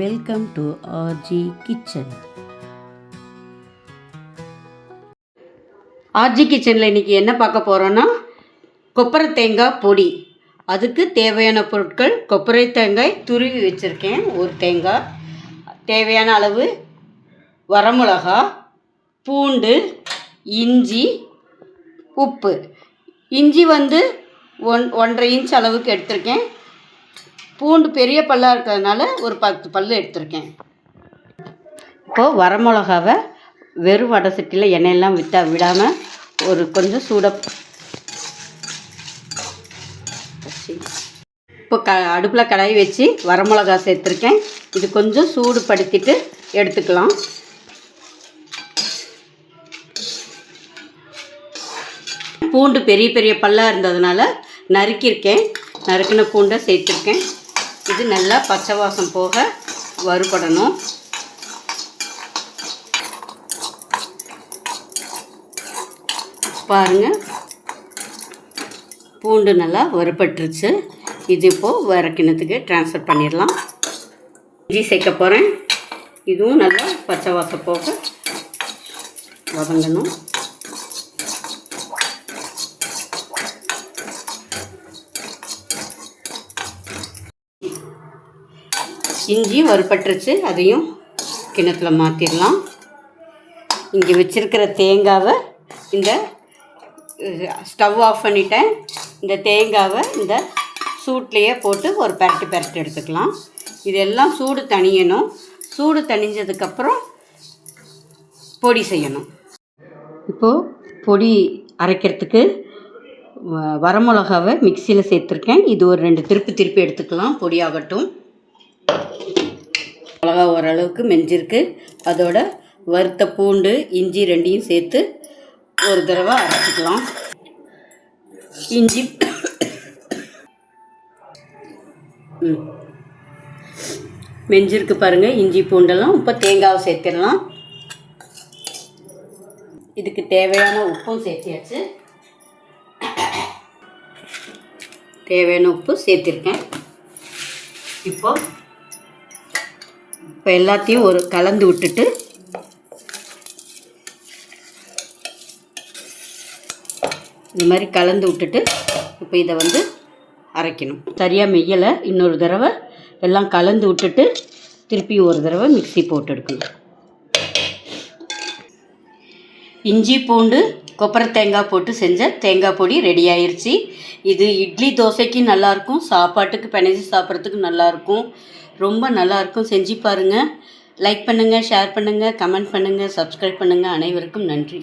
Welcome to RG kitchen. RG கிச்சனில் இன்றைக்கி என்ன பார்க்க போகிறோன்னா கொப்பரை தேங்காய் பொடி. அதுக்கு தேவையான பொருட்கள்: கொப்பரை தேங்காய் துருவி வச்சுருக்கேன், ஒரு தேங்காய், தேவையான அளவு வரமிளகா, பூண்டு, இஞ்சி, உப்பு. இஞ்சி 1.5 இன்ச் அளவுக்கு எடுத்திருக்கேன். பூண்டு பெரிய பல்லாக இருக்கிறதுனால ஒரு 10 பல் எடுத்திருக்கேன். இப்போது வரமிளகாவை வெறும் வடை சட்டியில் எண்ணெயெல்லாம் விடாமல் ஒரு கொஞ்சம் இப்போ அடுப்பில் கடாய் வச்சு வரமிளகா சேர்த்துருக்கேன். இது கொஞ்சம் சூடுபடுத்திட்டு எடுத்துக்கலாம். பூண்டு பெரிய பெரிய பல்லாக இருந்ததுனால நறுக்கின பூண்டை சேர்த்துருக்கேன். இது நல்லா பச்சை வாசம் போக வறுபடணும். பாருங்கள், பூண்டு நல்லா வறுபட்டுருச்சு. இது இப்போது வறுக்கினத்துக்கு ட்ரான்ஸ்ஃபர் பண்ணிடலாம். இஞ்சி சேர்க்க போகிறேன். இதுவும் நல்லா பச்சை வாசம் போக வதங்கணும். இஞ்சி வறுபட்டுருச்சு, அதையும் கிணத்துல மாற்றிடலாம். இங்கே வச்சுருக்கிற தேங்காவை இந்த ஸ்டவ் ஆஃப் பண்ணிட்டேன். இந்த தேங்காவை இந்த சூட்லேயே போட்டு ஒரு பெரட்டு எடுத்துக்கலாம். இதெல்லாம் சூடு தணியணும். சூடு தணிஞ்சதுக்கப்புறம் பொடி செய்யணும். இப்போது பொடி அரைக்கிறதுக்கு வரமிளகாவை மிக்சியில் சேர்த்துருக்கேன். இது ஒரு 2 திருப்பி எடுத்துக்கலாம், பொடியாகட்டும். மிளகா ஓரளவுக்கு மெஞ்சிருக்கு. அதோட வறுத்த பூண்டு, இஞ்சி 2ஐயும் சேர்த்து ஒரு தடவை அரைச்சிக்கலாம். இஞ்சி மெஞ்சிருக்கு பாருங்கள், இஞ்சி பூண்டெல்லாம். இப்போ தேங்காவை சேர்த்துடலாம். இதுக்கு தேவையான உப்பும் சேர்த்தியாச்சு. தேவையான உப்பு சேர்த்திருக்கேன். இப்போ எல்லாத்தையும் கலந்து விட்டுட்டு இந்த மாதிரி கலந்து விட்டுட்டு இப்போ இதை அரைக்கணும். சரியாக மெய்யலை. இன்னொரு தடவை எல்லாம் கலந்து விட்டுட்டு திருப்பி ஒரு தடவை மிக்ஸி போட்டு எடுக்கணும். இஞ்சி பூண்டு கொப்பரை தேங்காய் போட்டு செஞ்ச தேங்காய் பொடி ரெடி ஆயிடுச்சு. இது இட்லி தோசைக்கு நல்லாயிருக்கும், சாப்பாட்டுக்கு பிணைஞ்சி சாப்பிட்றதுக்கு நல்லாயிருக்கும். ரொம்ப நல்லாயிருக்கும். செஞ்சு பாருங்கள். லைக் பண்ணுங்கள், ஷேர் பண்ணுங்கள், கமெண்ட் பண்ணுங்கள், சப்ஸ்கிரைப் பண்ணுங்கள். அனைவருக்கும் நன்றி.